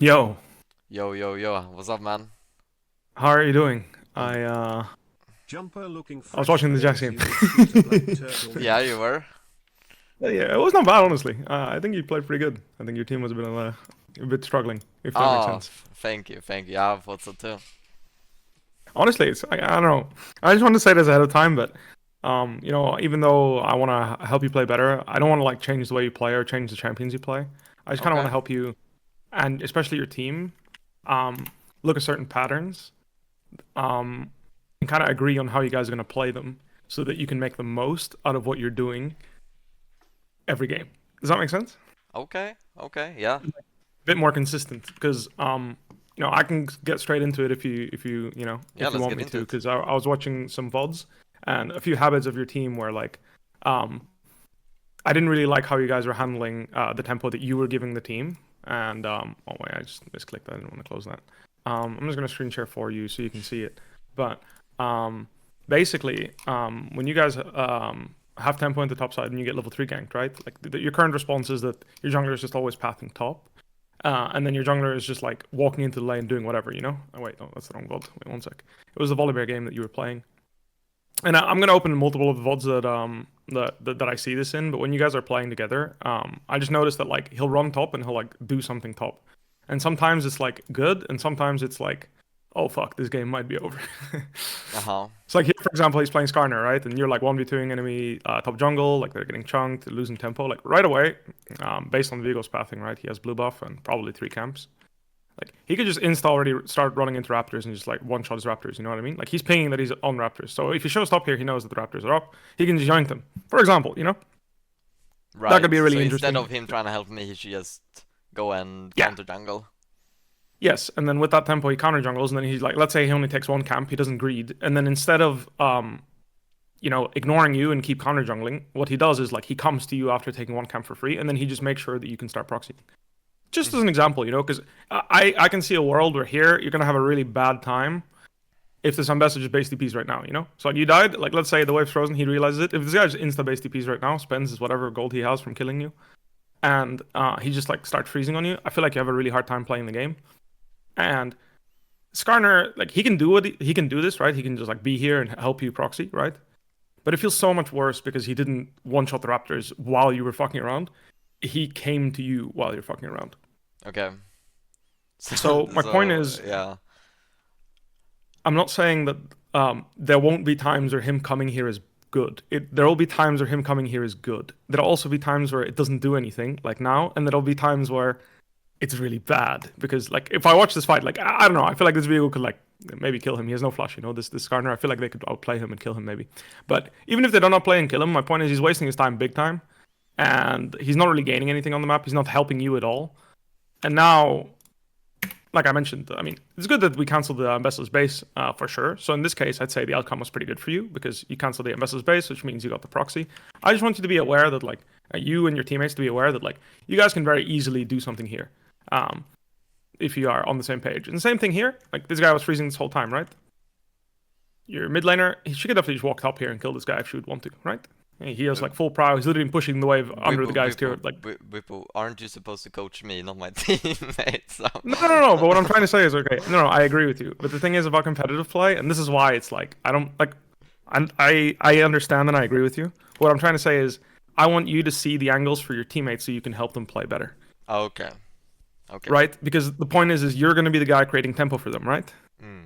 Yo, Yo, yo, yo, what's up, man? how are you doing? I'm Jumper looking I was fresh watching the Jacks because game. he would shoot a black turtle. yeah, you were. Yeah, it was not bad, honestly. I think you played pretty good. I think your team was a bit struggling, if that makes Oh, sense. thank you, thank you. Yeah, I thought so too. Honestly, I don't know. I just wanted to say this ahead of time, but even though I want to help you play better, I don't want to like change the way you play or change the champions you play. I just kind of want Okay. to help you, and especially your team, um, look at certain patterns, um, and kind of agree on how you guys are going to play them, so that you can make the most out of what you're doing every game. Does that make sense? Okay, okay, yeah. A bit more consistent because I can get straight into it Yeah, if you let's want get me into to it. because I was watching some VODs and a few habits of your team where like um I didn't really like how you guys were handling the tempo that you were giving the team and oh wait, I just misclicked that. I didn't want to close that. I'm just gonna screen share for you so you can see it. But basically when you guys have tempo in the top side and you get level 3 ganked, right? Like your current response is that your jungler is just always pathing top. And then your jungler is just like walking into the lane doing whatever, you know? Oh, wait, no, that's the wrong VOD. Wait, one sec. It was the Volibear game that you were playing. And I'm gonna open multiple of the VODs that I see this in, but when you guys are playing together, I just noticed that like he'll run top and he'll like do something top. And sometimes it's like good, and sometimes it's like, oh fuck, this game might be over. Uh-huh. It's like here, for example, he's playing Skarner, right? And you're like 1v2ing enemy top jungle, like they're getting chunked, losing tempo, like right away, based on Vigo's pathing, right? He has blue buff and probably 3 camps. Like he could just insta already start running into Raptors and just like one shot his Raptors, you know what I mean? Like he's pinging that he's on Raptors. So if he shows up here, he knows that the Raptors are up. He can just join them. For example, that could Right. be a So really instead interesting. of him trying to help me, he should just go and Yeah. counter jungle. Yes, and then with that tempo, he counter jungles, and then he's like, let's say he only takes 1 camp, he doesn't greed, and then instead of ignoring you and keep counter jungling, what he does is like he comes to you after taking 1 camp for free, and then he just makes sure that you can start proxying. Just as Mhm. an example, because I can see a world where here you're gonna have a really bad time if this ambassador just base DPs right now. So like you died, like let's say the wave's frozen, he realizes it. If this guy just insta base DPs right now, spends his whatever gold he has from killing you, and he just like starts freezing on you, I feel like you have a really hard time playing the game. And Skarner, like he can do he can do this, right? He can just like be here and help you proxy, right? But it feels so much worse because he didn't one shot the Raptors while you were fucking around. He came to you while you're fucking around. Okay. So my point So is, yeah. I'm not saying that there won't be times where him coming here is good. There will be times where him coming here is good. There'll also be times where it doesn't do anything, like now, and there'll be times where it's really bad because, like, if I watch this fight, like, I don't know, I feel like this vehicle could like maybe kill him. He has no flash. This Skarner. I feel like they could outplay him and kill him maybe. But even if they don't outplay and kill him, my point is he's wasting his time big time, and he's not really gaining anything on the map. He's not helping you at all. And now like I mentioned, I mean, it's good that we canceled the ambassador's base for sure. So in this case, I'd say the outcome was pretty good for you because you canceled the ambassador's base, which means you got the proxy. I just want you to be aware that like you and your teammates to be aware that like you guys can very easily do something here, um, if you are on the same page. And the same thing here. Like this guy was freezing this whole time, right? Your mid laner, he should have just walked up here and killed this guy if she would want to, right? He has Uh, like full prow. He's literally pushing the wave under the Bwipo, guy's tier. Bwipo, Like Bwipo, aren't you supposed to coach me, not my teammates? So. no. But what I'm trying to say is, okay, no, I agree with you. But the thing is about competitive play, and this is why it's like I don't like, I understand and I agree with you. What I'm trying to say is, I want you to see the angles for your teammates so you can help them play better, Okay. Okay. right? Because the point is you're going to be the guy creating tempo for them, right? Mm.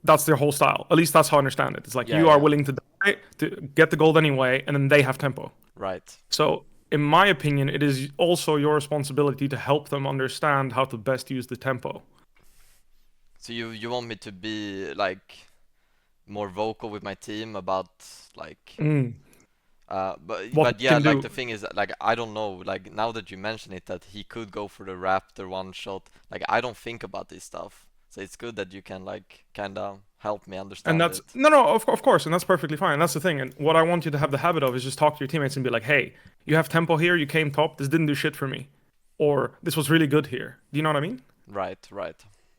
That's their whole style. At least that's how I understand it. It's like Yeah, you are yeah. willing to die to get the gold anyway, and then they have tempo. Right. So, in my opinion, it is also your responsibility to help them understand how to best use the tempo. So you want me to be like more vocal with my team about like Mm. What but you yeah, can like do. the thing is that, like I don't know, like now that you mention it that he could go for the Raptor one shot, like I don't think about this stuff. So it's good that you can like kind of help me And understand that's it. no, of course, and that's perfectly fine. That's the thing. And what I want you to have the habit of is just talk to your teammates and be like, "Hey, you have tempo here. You came top. This didn't do shit for me, or this was really good here." Do you know what I mean? Right, right.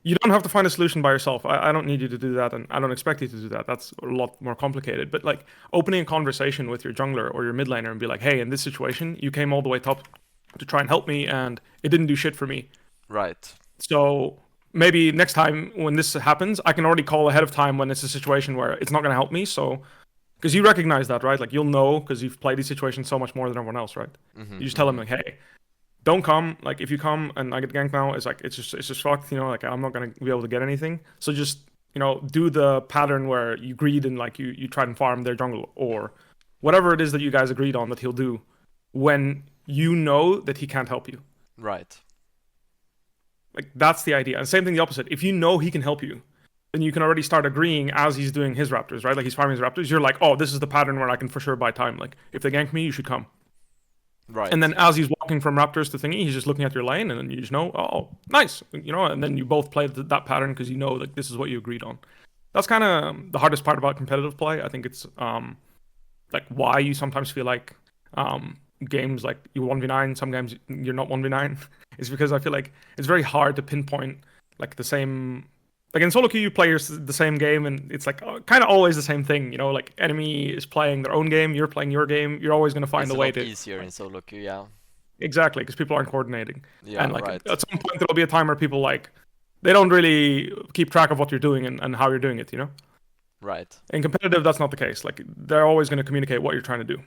You don't have to find a solution by yourself. I don't need you to do that, and I don't expect you to do that. That's a lot more complicated. But like opening a conversation with your jungler or your mid laner and be like, "Hey, in this situation, you came all the way top to try and help me, and it didn't do shit for me. Right. So maybe next time when this happens, I can already call ahead of time when it's a situation where it's not going to help me. So, because you recognize that, right? Like you'll know because you've played these situations so much more than everyone else, right? Mm-hmm, You just tell them like, hey, don't come. Like if you come and I get ganked now, it's like it's just fucked. You know, like I'm not going to be able to get anything. So just do the pattern where you greed and like you try and farm their jungle or whatever it is that you guys agreed on that he'll do when you know that he can't help you. Right. Like that's the idea. And same thing the opposite. If you know he can help you, then you can already start agreeing as he's doing his raptors, right? Like he's farming his raptors. You're like, oh, this is the pattern where I can for sure buy time. Like if they gank me, you should come. Right. And then as he's walking from raptors to thingy, he's just looking at your lane, and then you just know, oh, nice, and then you both play that pattern because you know like this is what you agreed on. That's kind of the hardest part about competitive play. I think it's like why you sometimes feel like games like you 1v9, some games you're not 1v9 is because I feel like it's very hard to pinpoint like the same. Like in solo queue, you play the same game, and it's like kind of always the same thing. Like enemy is playing their own game, you're playing your game. You're always gonna find It's a a way lot to. easier in solo queue, yeah. Exactly, because people aren't coordinating. Yeah, And like right. at some point there'll be a time where people like they don't really keep track of what you're doing and how you're doing it. Right. In competitive, that's not the case. Like they're always going to communicate what you're trying to do.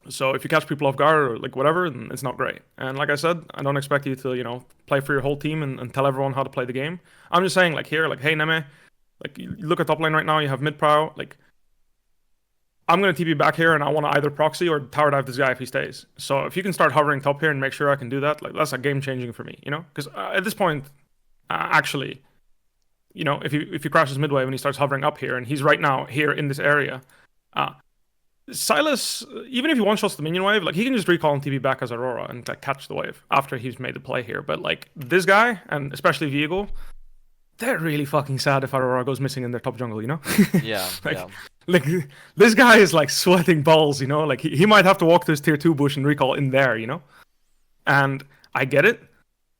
So if you catch people off guard or like whatever, then it's not great. And like I said, I don't expect you to play for your whole team and tell everyone how to play the game. I'm just saying like here, like hey Neme, like you look at top lane right now, you have mid prow, like I'm going to TP back here and I want to either proxy or tower dive this guy if he stays. So if you can start hovering top here and make sure I can do that, like that's a game changing for me, because at this point, actually, if he crashes midway when he starts hovering up here and he's right now here in this area, Silas, even if he one-shots the minion wave, like he can just recall and TP back as Aurora and like catch the wave after he's made the play here. But like this guy and especially Viego, they're really fucking sad if Aurora goes missing in their top jungle, Yeah, like, yeah. Like this guy is like sweating balls, like he might have to walk to his tier 2 bush and recall in there, And I get it.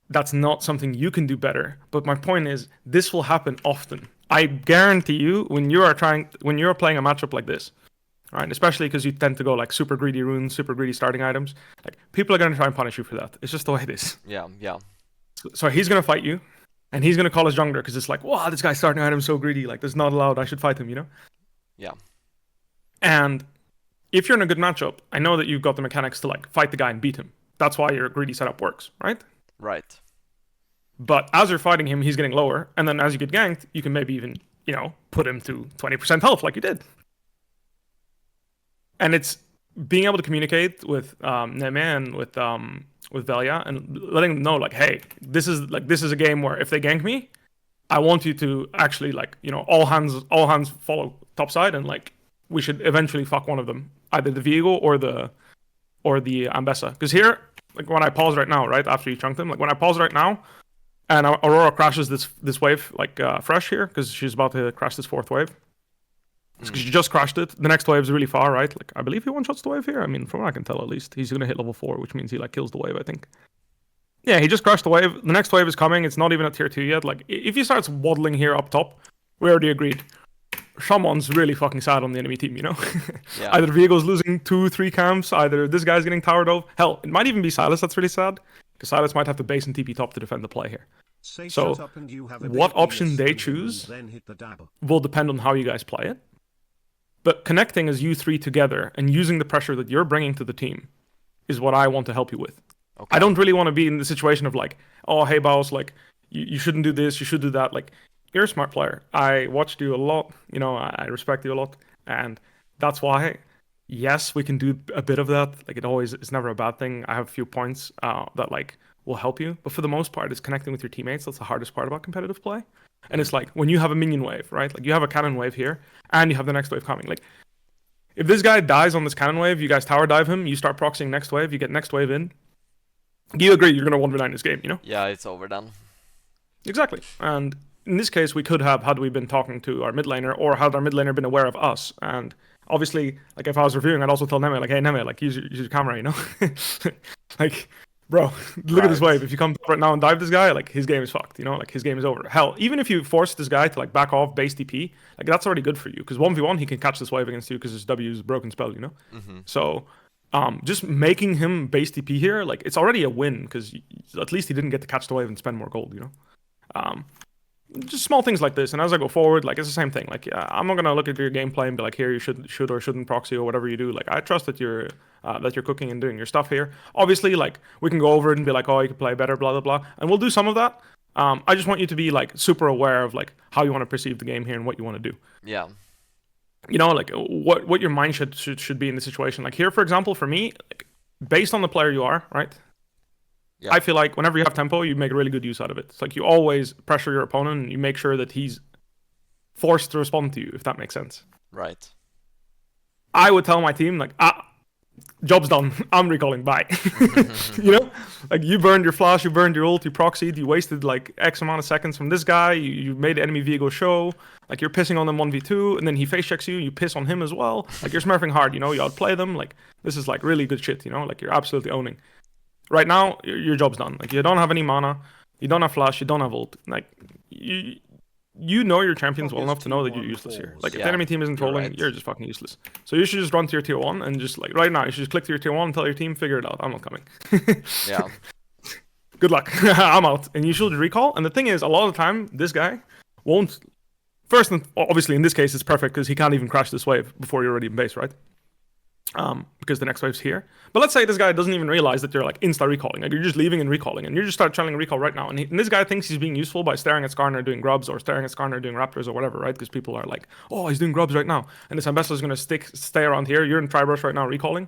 That's not something you can do better. But my point is this will happen often. I guarantee you when you're playing a matchup like this, right? Especially because you tend to go like super greedy runes, super greedy starting items. Like people are gonna try and punish you for that. It's just the way it is. Yeah, yeah. So he's gonna fight you, and he's gonna call his jungler because it's like, wow, this guy's starting item so greedy. Like this is not allowed. I should fight him. Yeah. And if you're in a good matchup, I know that you've got the mechanics to like fight the guy and beat him. That's why your greedy setup works, right? Right. But as you're fighting him, he's getting lower, and then as you get ganked, you can maybe even put him to 20% health like you did. And it's being able to communicate with Neme and with Velia and letting them know like, hey, this is a game where if they gank me, I want you to actually like all hands follow topside, and like we should eventually fuck one of them, either the Viego or the Ambessa. Because here, like when I pause right now, right after you chunked them, like when I pause right now, and Aurora crashes this wave like fresh here because she's about to crash this 4th wave. Because she just crashed it. The next wave is really far, right? Like I believe he one shots the wave here. I mean, from what I can tell, at least he's gonna hit level 4, which means he like kills the wave. I think. Yeah, he just crashed the wave. The next wave is coming. It's not even at tier 2 yet. Like if he starts waddling here up top, we already agreed. Someone's really fucking sad on the enemy team, Yeah. Either Viego's losing 2-3 camps. Either this guy's getting towered over. Hell, it might even be Silas that's really sad. Because Silas might have to base and TP top to defend the play here. So, what option they choose will depend on how you guys play it. But connecting as you three together and using the pressure that you're bringing to the team is what I want to help you with. Okay. I don't really want to be in the situation of like, oh, hey, Baus, like, you shouldn't do this, you should do that. Like, you're a smart player. I watched you a lot. I respect you a lot. And that's why, yes, we can do a bit of that. Like, it's never a bad thing. I have a few points that, like, will help you. But for the most part, it's connecting with your teammates. That's the hardest part about competitive play. And it's like, when you have a minion wave, right? Like, you have a cannon wave here, and you have the next wave coming. Like, if this guy dies on this cannon wave, you guys tower dive him, you start proxying next wave, you get next wave in. You agree you're going to 1v9 this game, Yeah, it's over then. Exactly. And in this case, we could have, had we been talking to our mid laner, or had our mid laner been aware of us. And obviously, like, if I was reviewing, I'd also tell Neme, like, hey, Neme, like, use your camera, Like, bro, look at this wave. If you come right now and dive this guy, like, his game is fucked, Like, his game is over. Hell, even if you force this guy to, like, back off base TP, like, that's already good for you. Because 1v1, he can catch this wave against you because his W is a broken spell, Mm-hmm. So just making him base TP here, like it's already a win because at least he didn't get to catch the wave and spend more gold, you know. Just small things like this, and as I go forward, like it's the same thing. Like I'm not gonna look at your gameplay and be like, here you should or shouldn't proxy or whatever you do. Like I trust that you're cooking and doing your stuff here. Obviously, like we can go over it and be like, oh, you can play better, blah blah blah, and we'll do some of that. I just want you to be like super aware of like how you want to perceive the game here and what you want to do. Yeah. You know, like what your mind should be in the situation. Like here, for example, for me, like, based on the player you are, right? Yeah. I feel like whenever you have tempo, you make really good use out of it. It's like you always pressure your opponent and you make sure that he's forced to respond to you, if that makes sense. Right. I would tell my team, like, job's done. I'm recalling, bye. You know? Like, you burned your flash, you burned your ult, you proxied, you wasted, like, X amount of seconds from this guy, you made the enemy Viego show, like, you're pissing on them 1v2, and then he face checks you piss on him as well. Like, you're smurfing hard, you know? You outplay them. Like, this is, like, really good shit, you know? Like, you're absolutely owning. Right now, your job's done. Like, you don't have any mana, you don't have flash, you don't have ult. Like, you know your champions well enough to know that you're useless here. Like, if the enemy team isn't trolling, you're just fucking useless. So you should just run to your tier 1 and just, like, right now, you should just click to your tier 1 and tell your team, figure it out. I'm not coming. Yeah. Good luck. I'm out. And you should recall. And the thing is, a lot of the time, this guy won't... First, and obviously, in this case, it's perfect because he can't even crash this wave before you're already in base, right? Because the next wave's here. But let's say this guy doesn't even realize that you're like insta-recalling. Like you're just leaving and recalling, and you just start channeling recall right now. And this guy thinks he's being useful by staring at Skarner doing grubs or staring at Skarner doing raptors or whatever, right? Because people are like, oh, he's doing grubs right now. And this ambassador's going to stay around here. You're in Tribrush right now recalling.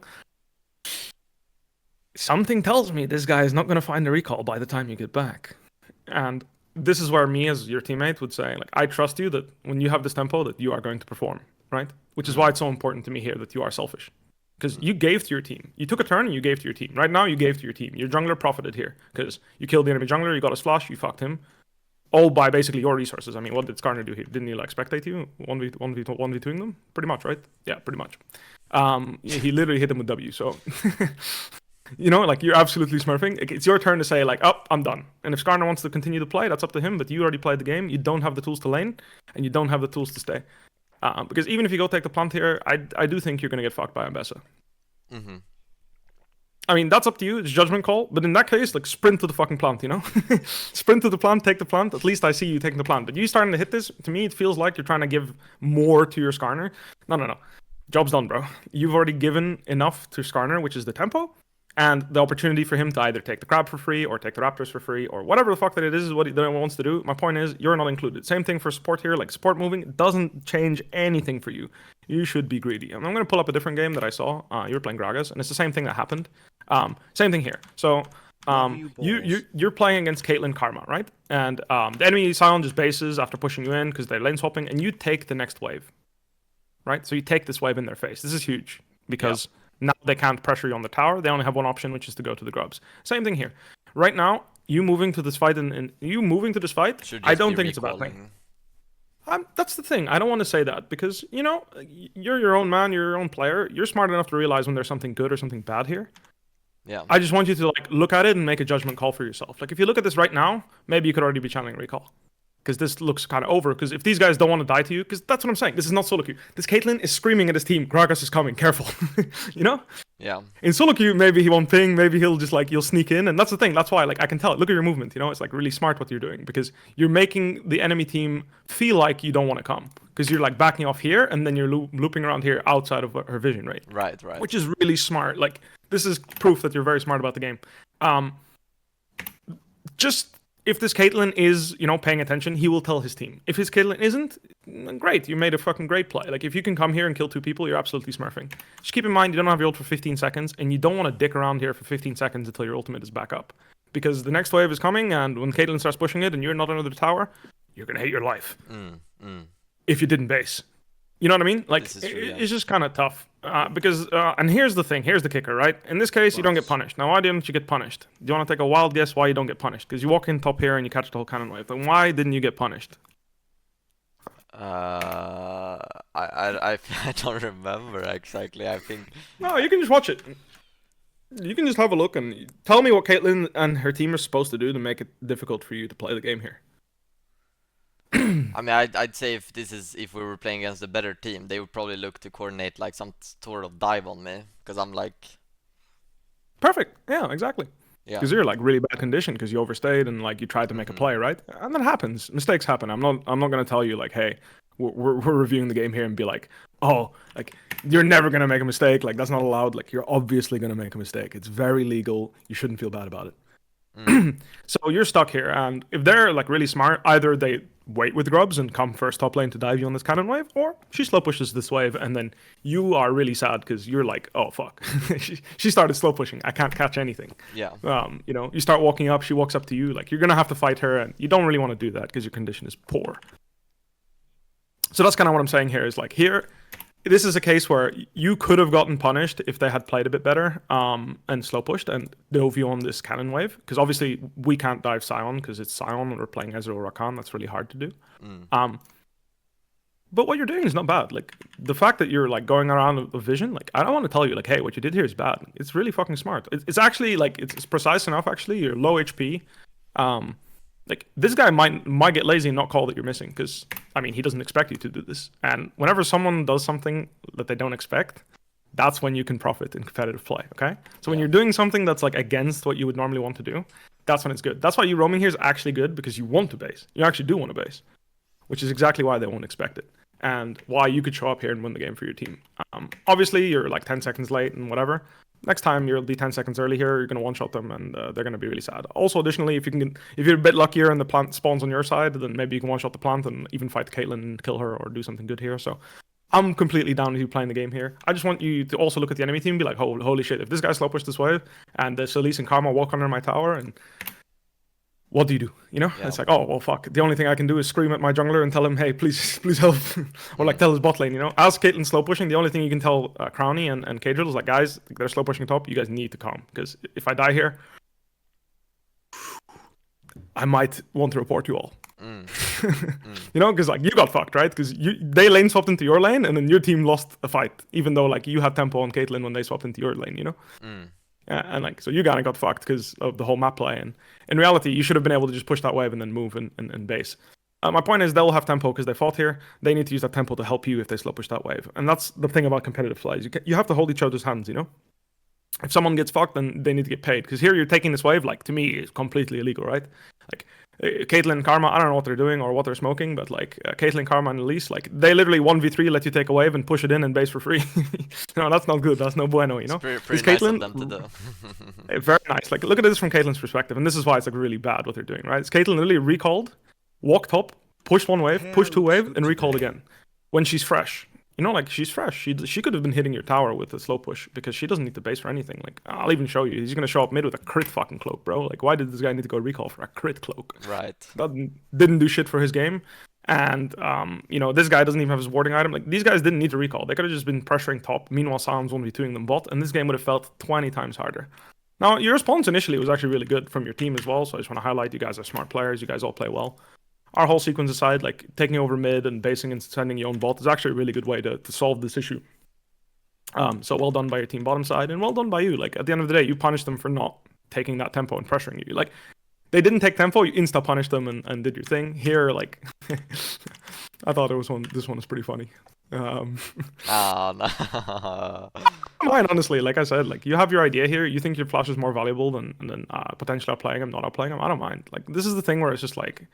Something tells me this guy is not going to find the recall by the time you get back. And this is where me as your teammate would say, like, I trust you that when you have this tempo that you are going to perform, right? Which is why it's so important to me here that you are selfish. Because you gave to your team. You took a turn and you gave to your team. Right now, you gave to your team. Your jungler profited here. Because you killed the enemy jungler, you got his flash, you fucked him. All by basically your resources. I mean, what did Skarner do here? Didn't he, like, spectate you? 1v2ing them? Pretty much, right? Yeah, pretty much. He literally hit them with W, so... You know, like, you're absolutely smurfing. It's your turn to say, like, oh, I'm done. And if Skarner wants to continue to play, that's up to him. But you already played the game. You don't have the tools to lane. And you don't have the tools to stay. Because even if you go take the plant here, I do think you're going to get fucked by Ambessa. Mm-hmm. I mean, that's up to you. It's judgment call. But in that case, like, sprint to the fucking plant, you know? Sprint to the plant, take the plant. At least I see you taking the plant. But you starting to hit this, to me, it feels like you're trying to give more to your Skarner. No. Job's done, bro. You've already given enough to Skarner, which is the tempo. And the opportunity for him to either take the crab for free or take the raptors for free or whatever the fuck that it is what he wants to do. My point is, you're not included. Same thing for support here. Like, support moving doesn't change anything for you. You should be greedy. And I'm going to pull up a different game that I saw. You were playing Gragas, and it's the same thing that happened. Same thing here. So you're playing against Caitlyn Karma, right? And the enemy Sion just bases after pushing you in because they're lane swapping, and you take the next wave, right? So you take this wave in their face. This is huge because... Yeah. Now they can't pressure you on the tower. They only have one option, which is to go to the grubs. Same thing here. Right now, you moving to this fight and you moving to this fight, I don't think it's a bad thing. That's the thing. I don't want to say that because, you know, you're your own man, you're your own player. You're smart enough to realize when there's something good or something bad here. Yeah. I just want you to, like, look at it and make a judgment call for yourself. Like, if you look at this right now, maybe you could already be channeling recall. Because this looks kind of over. Because if these guys don't want to die to you, because that's what I'm saying. This is not solo queue. This Caitlyn is screaming at his team. Gragas is coming. Careful. You know? Yeah. In solo queue, maybe he won't ping. Maybe he'll just, like, you'll sneak in. And that's the thing. That's why, like, I can tell it. Look at your movement. You know? It's, like, really smart what you're doing. Because you're making the enemy team feel like you don't want to come. Because you're, like, backing off here. And then you're looping around here outside of her vision, right? Right. Which is really smart. Like, this is proof that you're very smart about the game. Just... If this Caitlyn is, you know, paying attention, he will tell his team. If his Caitlyn isn't, great, you made a fucking great play. Like, if you can come here and kill 2 people, you're absolutely smurfing. Just keep in mind, you don't have your ult for 15 seconds, and you don't want to dick around here for 15 seconds until your ultimate is back up. Because the next wave is coming, and when Caitlyn starts pushing it and you're not under the tower, you're going to hate your life. If you didn't base. You know what I mean? Like, it's just kind of tough. Because, and here's the thing, here's the kicker, right? In this case, you don't get punished. Now, why didn't you get punished? Do you want to take a wild guess why you don't get punished? Because you walk in top here and you catch the whole cannon wave. Then why didn't you get punished? I don't remember exactly. I think... No, you can just watch it. You can just have a look and tell me what Caitlyn and her team are supposed to do to make it difficult for you to play the game here. I mean, I'd say if we were playing against a better team, they would probably look to coordinate like some sort of dive on me, because I'm like Perfect. Yeah, exactly. Yeah. Because you're like really bad condition because you overstayed and like you tried to make a play, right? And that happens. Mistakes happen. I'm not gonna tell you like, hey, we're reviewing the game here and be like, oh, like you're never gonna make a mistake. Like that's not allowed. Like you're obviously gonna make a mistake. It's very legal. You shouldn't feel bad about it. So you're stuck here, and if they're like really smart, either they wait with grubs and come first top lane to dive you on this cannon wave, or she slow pushes this wave, and then you are really sad because you're like, oh fuck, she started slow pushing. I can't catch anything. Yeah. You know, you start walking up, she walks up to you, like you're gonna have to fight her, and you don't really want to do that because your condition is poor. So that's kind of what I'm saying here. Is like here. This is a case where you could have gotten punished if they had played a bit better and slow pushed and dove you on this cannon wave. Because obviously we can't dive Sion because it's Sion and we're playing Ezreal or Rakan. That's really hard to do. But what you're doing is not bad. Like the fact that you're like going around a vision, like I don't want to tell you like, hey, what you did here is bad. It's really fucking smart. It's actually like it's precise enough. Actually, you're low HP. Like this guy might get lazy and not call that you're missing because I mean he doesn't expect you to do this. And whenever someone does something that they don't expect, that's when you can profit in competitive play. Okay, so when you're doing something that's like against what you would normally want to do, that's when it's good. That's why you roaming here is actually good because you want to base. You actually do want to base, which is exactly why they won't expect it and why you could show up here and win the game for your team. Obviously you're like 10 seconds late and whatever. Next time you'll be 10 seconds early here, you're going to one-shot them and they're going to be really sad. Also, additionally, if you're a bit luckier and the plant spawns on your side, then maybe you can one-shot the plant and even fight Caitlyn and kill her or do something good here. So I'm completely down with you playing the game here. I just want you to also look at the enemy team and be like, holy shit, if this guy slow pushed this wave and the Solis and Karma walk under my tower and what do? You know, it's like, oh well, fuck. The only thing I can do is scream at my jungler and tell him, hey, please help, or like tell his bot lane. You know, as Caitlyn slow pushing, the only thing you can tell Crowny and Cadrill is like, guys, they're slow pushing top. You guys need to calm because if I die here, I might want to report you all. You know, because like you got fucked, right? Because they lane swapped into your lane and then your team lost a fight, even though like you had tempo on Caitlyn when they swapped into your lane. You know. And like, so you kind of got fucked because of the whole map play. And in reality, you should have been able to just push that wave and then move and base. My point is they'll have tempo because they fought here. They need to use that tempo to help you if they slow push that wave. And that's the thing about competitive plays. You have to hold each other's hands, you know? If someone gets fucked, then they need to get paid. Because here you're taking this wave, like, to me, is completely illegal, right? Like, Caitlyn and Karma, I don't know what they're doing or what they're smoking, but like Caitlyn, Karma, and Elise, like they literally 1v3 let you take a wave and push it in and base for free. No, that's not good. That's no bueno, you know. It's pretty nice of them to do. Very nice. Like look at this from Caitlyn's perspective, and this is why it's like really bad what they're doing, right? It's Caitlyn literally recalled, walked up, pushed one wave, pushed two wave, and recalled again when she's fresh. You know, like she's fresh. She could have been hitting your tower with a slow push because she doesn't need to base for anything. Like I'll even show you. He's gonna show up mid with a crit fucking cloak, bro. Like why did this guy need to go recall for a crit cloak? Right. That didn't do shit for his game. And you know, this guy doesn't even have his warding item. Like these guys didn't need to recall. They could have just been pressuring top. Meanwhile, Sound's 1v2ing them bot, and this game would have felt 20 times harder. Now your response initially was actually really good from your team as well. So I just want to highlight you guys are smart players. You guys all play well. Our whole sequence aside, like taking over mid and basing and sending your own bot is actually a really good way to solve this issue. So well done by your team bottom side and well done by you. Like at the end of the day, you punished them for not taking that tempo and pressuring you. Like they didn't take tempo, you insta punished them and did your thing. Here, like I thought this one was pretty funny. No. Mine, honestly, like I said, like you have your idea here. You think your flash is more valuable than potentially outplaying him, not outplaying him. I don't mind. Like this is the thing where it's just like.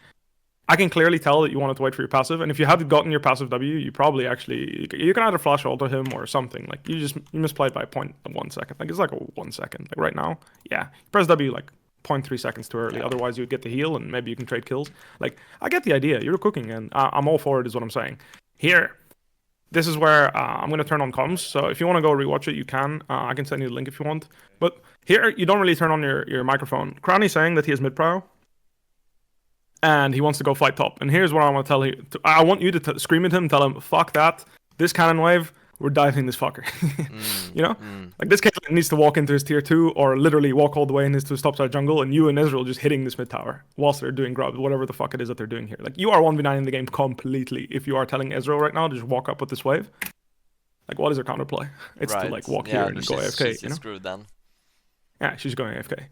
I can clearly tell that you wanted to wait for your passive, and if you had gotten your passive W, you probably actually you can either flash ult to him or something. Like you misplayed by 0.1 second. Like it's like a 1 second. Like right now, yeah, press W like 0.3 seconds too early. Otherwise, you'd get the heal, and maybe you can trade kills. Like I get the idea. You're cooking, and I'm all for it. Is what I'm saying. Here, this is where I'm gonna turn on comms. So if you want to go rewatch it, you can. I can send you the link if you want. But here, you don't really turn on your microphone. Crowny's saying that he has mid prio. And he wants to go fight top. And here's what I want to tell you. I want you to scream at him and tell him, fuck that. This cannon wave, we're diving this fucker. You know? Like this Caitlyn needs to walk into his tier 2 or literally walk all the way into his topside jungle and you and Ezreal just hitting this mid tower whilst they're doing grubs, whatever the fuck it is that they're doing here. Like you are 1v9 in the game completely. If you are telling Ezreal right now to just walk up with this wave, like what is her counterplay? It's to like walk here and go AFK, she's you know? screwed then. Yeah, she's going AFK.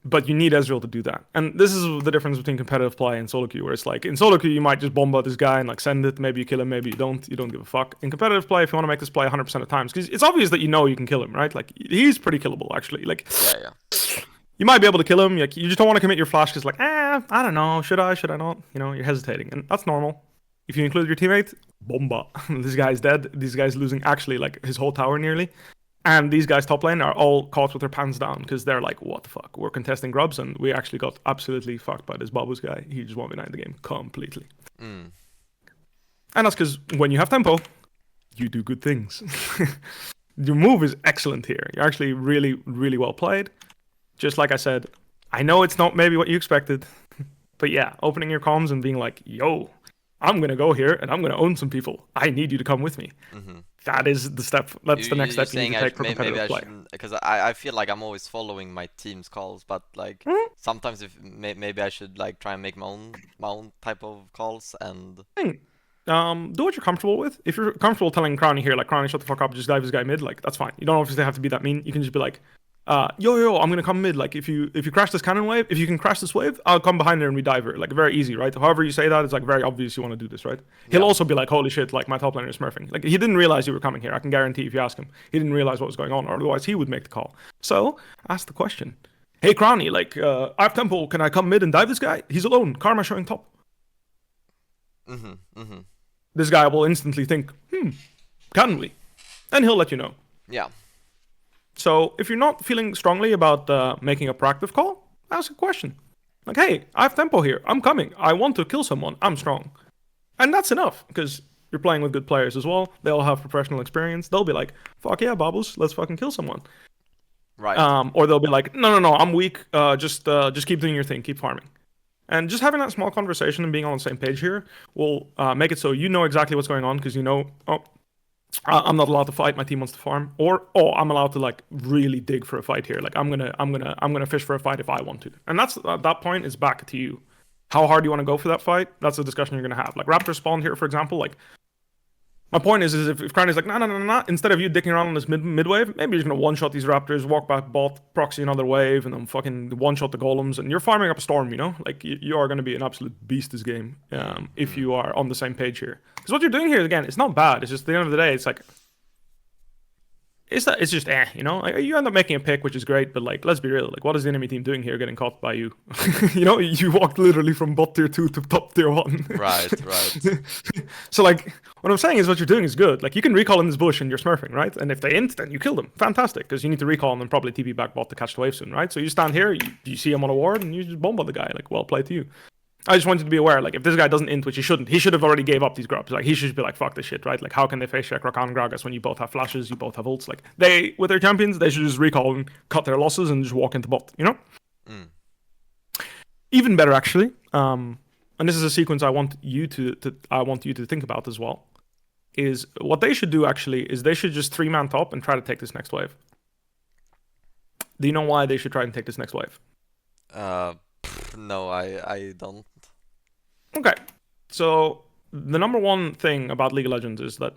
But you need Ezreal to do that. And this is the difference between competitive play and solo queue, where it's like in solo queue you might just bomb out this guy and like send it, maybe you kill him, maybe you don't give a fuck. In competitive play, if you want to make this play 100% of times, because it's obvious that you know you can kill him, right? Like he's pretty killable actually. Like Yeah. you might be able to kill him. Like, you just don't want to commit your flash because like, I don't know, should I not? You know, you're hesitating, and that's normal. If you include your teammate, bomba. This guy's dead. This guy's losing actually like his whole tower nearly. And these guys top lane are all caught with their pants down because they're like, what the fuck? We're contesting grubs and we actually got absolutely fucked by this Baus guy. He just 1v9 the game completely. And that's because when you have tempo, you do good things. Your move is excellent here. You're actually really, really well played. Just like I said, I know it's not maybe what you expected. But yeah, opening your comms and being like, yo, I'm going to go here and I'm going to own some people. I need you to come with me. That is the step. That's the next step you need to take for competitive play. Because I feel like I'm always following my team's calls, but like sometimes if maybe I should like try and make my own type of calls and. Do what you're comfortable with. If you're comfortable telling Crowny here, like Crowny, shut the fuck up, just dive this guy mid, like that's fine. You don't obviously have to be that mean. You can just be like, yo, I'm gonna come mid. Like if you crash this cannon wave, if you can crash this wave, I'll come behind there and we dive her. Like very easy, right? However you say that, it's like very obvious you want to do this, right? He'll also be like, holy shit, like my top laner is smurfing. Like he didn't realize you were coming here. I can guarantee if you ask him, he didn't realize what was going on, or otherwise he would make the call. So ask the question. Hey Crowny, like I have tempo. Can I come mid and dive this guy? He's alone. Karma showing top. This guy will instantly think, can we? And he'll let you know. Yeah. So if you're not feeling strongly about making a proactive call, ask a question. Like, hey, I have tempo here. I'm coming. I want to kill someone. I'm strong. And that's enough, because you're playing with good players as well. They all have professional experience. They'll be like, fuck yeah, Baus, let's fucking kill someone. Right. Or they'll be like, no, I'm weak. Just keep doing your thing. Keep farming. And just having that small conversation and being on the same page here will make it so you know exactly what's going on, because you know, I'm not allowed to fight. My team wants to farm, or I'm allowed to like really dig for a fight here. Like I'm gonna fish for a fight if I want to. And that's at that point is back to you. How hard do you want to go for that fight? That's a discussion you're gonna have. Like Raptor spawned here, for example. Like my point is if Crowny's like, no, instead of you dicking around on this mid wave, maybe you're just gonna one-shot these Raptors, walk back bot, proxy another wave, and then fucking one-shot the golems, and you're farming up a storm, you know? Like, you are gonna be an absolute beast this game, if you are on the same page here. Because what you're doing here, again, it's not bad, it's just at the end of the day, it's like, it's just you know? Like, you end up making a pick, which is great, but like, let's be real, like, what is the enemy team doing here getting caught by you? You know, you walked literally from bot tier 2 to top tier 1. Right. So like, what I'm saying is what you're doing is good. Like, you can recall in this bush and you're smurfing, right? And if they int, then you kill them. Fantastic, because you need to recall and then probably TP back bot to catch the wave soon, right? So you stand here, you see him on a ward, and you just bomb on the guy. Like, well played to you. I just wanted to be aware, like, if this guy doesn't int, which he shouldn't, he should have already gave up these grubs. Like, he should be like, fuck this shit, right? Like, how can they face check Rakan and Gragas when you both have flashes, you both have ults? Like, with their champions, they should just recall and cut their losses and just walk into bot, you know? Even better, actually. And this is a sequence I want you to think about as well. Is what they should do, actually, is they should just 3-man top and try to take this next wave. Do you know why they should try and take this next wave? No, I don't. Okay, so the number one thing about League of Legends is that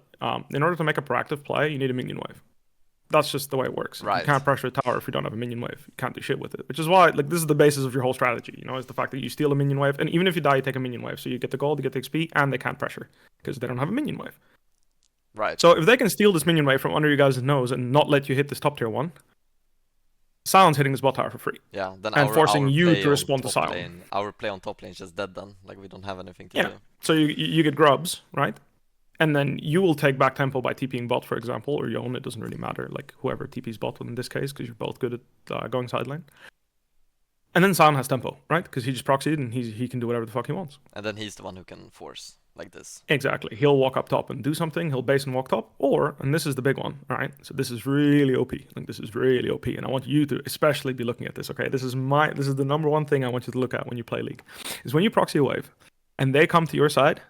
in order to make a proactive play, you need a minion wave. That's just the way it works. Right. You can't pressure a tower if you don't have a minion wave. You can't do shit with it. Which is why, like, this is the basis of your whole strategy, you know, is the fact that you steal a minion wave, and even if you die, you take a minion wave. So you get the gold, you get the XP, and they can't pressure, because they don't have a minion wave. Right. So if they can steal this minion wave from under you guys' nose and not let you hit this top tier 1, Sion's hitting this bot tower for free. Yeah, then and forcing our you play to respond to top Sion. lane, our play on top lane is just dead then. Like, we don't have anything to do. So you get grubs, right? And then you will take back tempo by TPing bot, for example, or Yone. It doesn't really matter, like whoever TPs bot in this case, because you're both good at going side lane. And then Sion has tempo, right? Because he just proxied and he can do whatever the fuck he wants. And then he's the one who can force like this. Exactly. He'll walk up top and do something. He'll base and walk top. Or, and this is the big one, all right? So this is really OP. Like, this is really OP. And I want you to especially be looking at this, okay? This is the number one thing I want you to look at when you play League. Is when you proxy a wave and they come to your side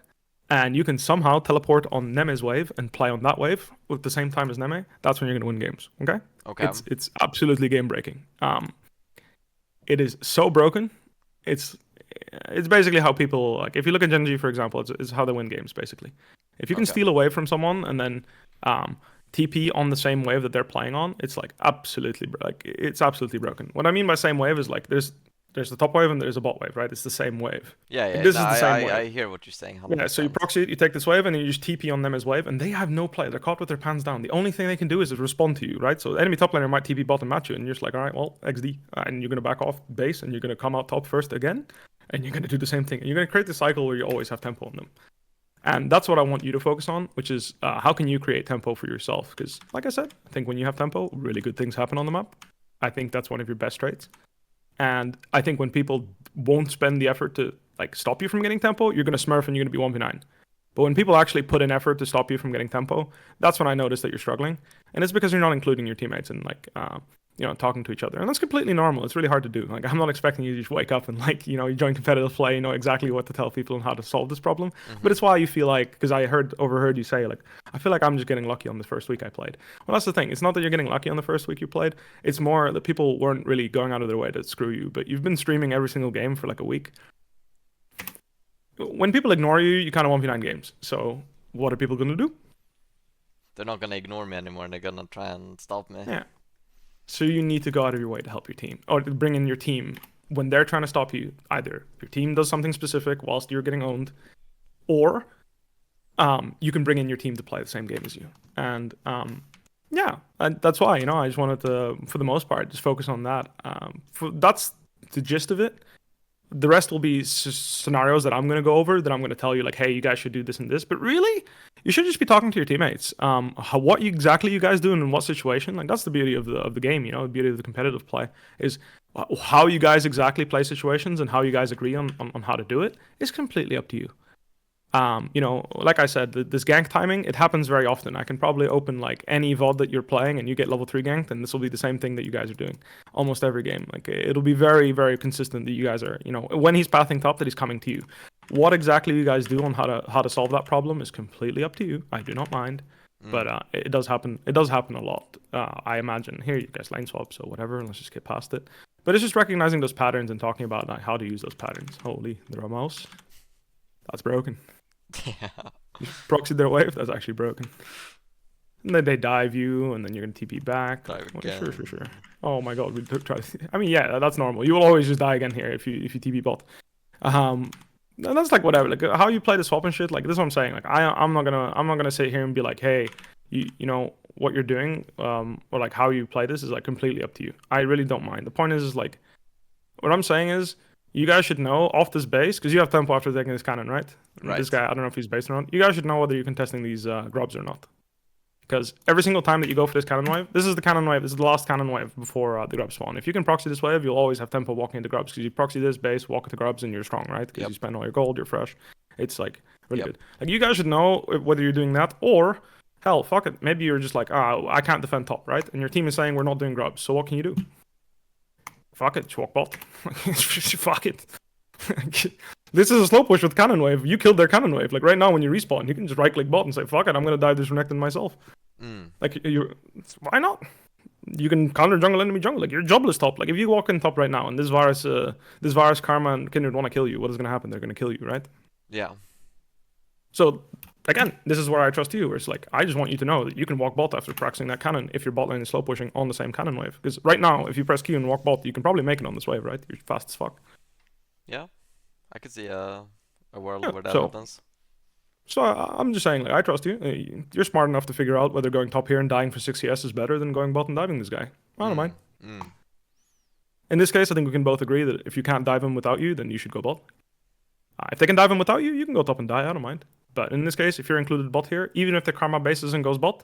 and you can somehow teleport on Neme's wave and play on that wave with the same time as Neme, that's when you're going to win games, okay? Okay. It's absolutely game breaking. It is so broken. It's basically how people, like, if you look at Genji, for example, it's how they win games, basically. If you can steal away from someone and then TP on the same wave that they're playing on, it's like it's absolutely broken. What I mean by same wave is like there's the top wave and there's a bot wave, right? It's the same wave. Yeah, Like, yeah. this No, is the same wave. I hear what you're saying. Yeah, so you 100%. proxy it, you take this wave, and you just TP on them as wave, and they have no play. They're caught with their pants down. The only thing they can do is respond to you, right? So the enemy top laner might TP bot and match you, and you're just like, all right, well, XD. And you're going to back off base, and you're going to come out top first again, and you're going to do the same thing. And you're going to create the cycle where you always have tempo on them. And that's what I want you to focus on, which is how can you create tempo for yourself? Because, like I said, I think when you have tempo, really good things happen on the map. I think that's one of your best traits. And I think when people won't spend the effort to like stop you from getting tempo, you're going to smurf and you're going to be 1v9. But when people actually put in effort to stop you from getting tempo, that's when I notice that you're struggling. And it's because you're not including your teammates and like, talking to each other. And that's completely normal. It's really hard to do. Like, I'm not expecting you to just wake up and like, you join competitive play, you know exactly what to tell people and how to solve this problem. Mm-hmm. But it's why you feel like, because I overheard you say like, I feel like I'm just getting lucky on the first week I played. Well, that's the thing. It's not that you're getting lucky on the first week you played. It's more that people weren't really going out of their way to screw you. But you've been streaming every single game for like a week. When people ignore you, you kind of 1v9 games. So what are people going to do? They're not gonna ignore me anymore. They're gonna try and stop me. Yeah. So you need to go out of your way to help your team, or to bring in your team when they're trying to stop you. Either your team does something specific whilst you're getting owned, or you can bring in your team to play the same game as you. And that's why I just wanted to, for the most part, just focus on that. That's the gist of it. The rest will be scenarios that I'm going to go over, that I'm going to tell you like, hey, you guys should do this and this. But really, you should just be talking to your teammates. What exactly you guys do and in what situation. Like, that's the beauty of the game, the beauty of the competitive play is how you guys exactly play situations, and how you guys agree on how to do it is completely up to you. Like I said, this gank timing, it happens very often. I can probably open like any VOD that you're playing and you get level 3 ganked, and this will be the same thing that you guys are doing almost every game. Like, it'll be very, very consistent that you guys are, when he's pathing top, that he's coming to you. What exactly you guys do on how to solve that problem is completely up to you. I do not mind. But it does happen. It does happen a lot. I imagine. Here, you guys lane swap, so whatever. Let's just get past it. But it's just recognizing those patterns and talking about like, how to use those patterns. Holy, they're a mouse. That's broken. Yeah. Proxy their wave. That's actually broken. And then they dive you, and then you're gonna TP back. Dive Well, again. Sure. Oh my god, we try. I mean, yeah, that's normal. You will always just die again here if you TP bot. And that's like whatever. Like, how you play the swap and shit. Like, this is what I'm saying. Like, I'm not gonna sit here and be like, hey, you know what you're doing, or like how you play this is like completely up to you. I really don't mind. The point is like, what I'm saying is, you guys should know off this base, because you have tempo after taking this cannon, right? Right. This guy, I don't know if he's based or not. You guys should know whether you're contesting these grubs or not. Because every single time that you go for this cannon wave, this is the cannon wave, this is the last cannon wave before the grubs spawn. If you can proxy this wave, you'll always have tempo walking into grubs, because you proxy this base, walk into grubs, and you're strong, right? Because Yep. you spend all your gold, you're fresh. It's like really Yep. good. Like, you guys should know whether you're doing that, or hell, fuck it. Maybe you're just like, I can't defend top, right? And your team is saying we're not doing grubs, so what can you do? Fuck it, just walk bot. Fuck it. This is a slow push with cannon wave. You killed their cannon wave. Like, right now when you respawn, you can just right click bot and say, fuck it, I'm gonna dive this Renekton myself. Like, why not? You can counter jungle enemy jungle. Like, you're jobless top. Like, if you walk in top right now and this virus Karma and Kindred want to kill you, what is gonna happen? They're gonna kill you, right? Yeah. So again, this is where I trust you, where it's like, I just want you to know that you can walk bot after practicing that cannon if your bot lane is slow pushing on the same cannon wave. Because right now, if you press Q and walk bot, you can probably make it on this wave, right? You're fast as fuck. Yeah. I could see a world where that so- happens. So I'm just saying, like, I trust you. You're smart enough to figure out whether going top here and dying for 6 CS is better than going bot and diving this guy. I don't mind. In this case, I think we can both agree that if you can't dive him without you, then you should go bot. If they can dive him without you, you can go top and die. I don't mind. But in this case, if you're included bot here, even if the Karma bases and goes bot,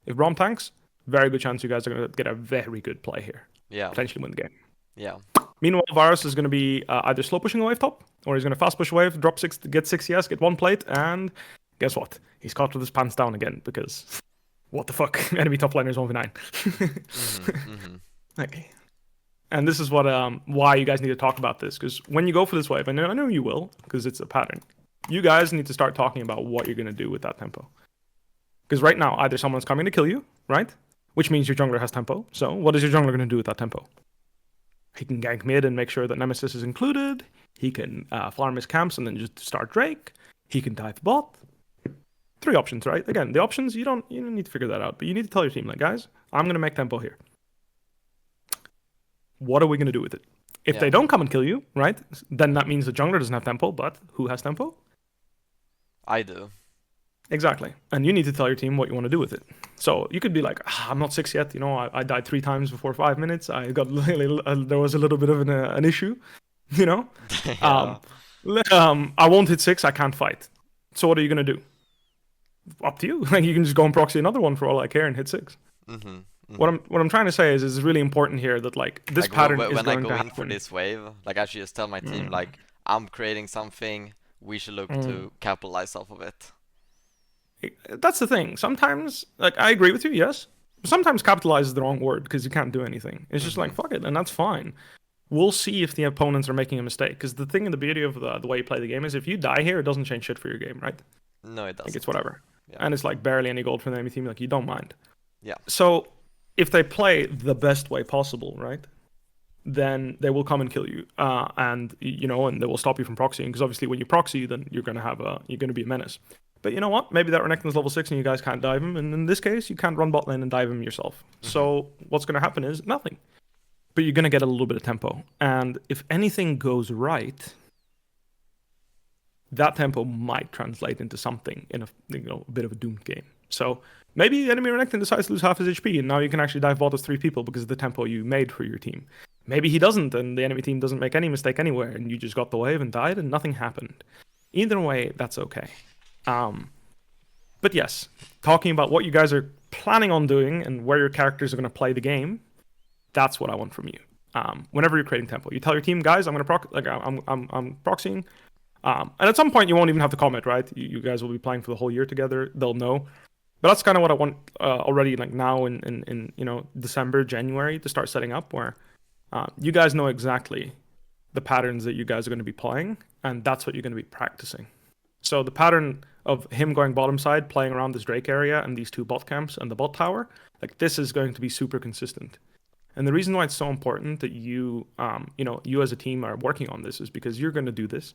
if Braum tanks, very good chance you guys are going to get a very good play here. Yeah. Potentially win the game. Yeah. Meanwhile, Varus is going to be either slow pushing a wave top, or he's going to fast push a wave, drop 6, get 6 CS, get 1 plate, and guess what? He's caught with his pants down again, because what the fuck? Enemy top laner is 1v9. Okay. And this is what why you guys need to talk about this, because when you go for this wave, and I know you will, because it's a pattern, you guys need to start talking about what you're going to do with that tempo. Because right now, either someone's coming to kill you, right? Which means your jungler has tempo. So what is your jungler going to do with that tempo? He can gank mid and make sure that Nemesis is included. He can farm his camps and then just start Drake. He can dive bot. three options, right? Again, the options you don't need to figure that out, but you need to tell your team like, guys, I'm gonna make tempo here. What are we gonna do with it? If they don't come and kill you, right? Then that means the jungler doesn't have tempo, but who has tempo? I do. Exactly. And you need to tell your team what you want to do with it. So you could be like, I'm not 6 yet. You know, I died 3 times before 5 minutes. I got there was a little bit of an issue. You know, Yeah. I won't hit 6. I can't fight. So what are you gonna do? Up to you. Like you can just go and proxy another one for all I care and hit 6. What I'm trying to say is it's really important here that like this Like, pattern when is I going go to in happen. for this wave, like I should just tell my team like I'm creating something. We should look to capitalize off of it. That's the thing. Sometimes, like, I agree with you, yes. Sometimes capitalize is the wrong word because you can't do anything. It's just like, fuck it, and that's fine. We'll see if the opponents are making a mistake. Because the thing and the beauty of the way you play the game is if you die here, it doesn't change shit for your game, right? No, it doesn't. Like, it's whatever. Yeah. And it's like barely any gold for the enemy team. Like, you don't mind. Yeah. So, if they play the best way possible, right? Then they will come and kill you, and you know, and they will stop you from proxying. Because obviously, when you proxy, then you're gonna be a menace. But you know what? Maybe that Renekton's level 6 and you guys can't dive him. And in this case, you can't run bot lane and dive him yourself. So what's going to happen is nothing. But you're going to get a little bit of tempo. And if anything goes right, that tempo might translate into something in a bit of a doomed game. So maybe enemy Renekton decides to lose half his HP and now you can actually dive bot as 3 people because of the tempo you made for your team. Maybe he doesn't and the enemy team doesn't make any mistake anywhere and you just got the wave and died and nothing happened. Either way, that's okay. But yes, talking about what you guys are planning on doing and where your characters are going to play the game, that's what I want from you. Whenever you're creating tempo, you tell your team, guys, I'm proxying. And at some point, you won't even have to comment, right? You guys will be playing for the whole year together. They'll know. But that's kind of what I want already, like now in December, January, to start setting up where you guys know exactly the patterns that you guys are going to be playing, and that's what you're going to be practicing. So the pattern of him going bottom side, playing around this Drake area and these 2 bot camps and the bot tower, like this is going to be super consistent. And the reason why it's so important that you as a team are working on this is because you're going to do this.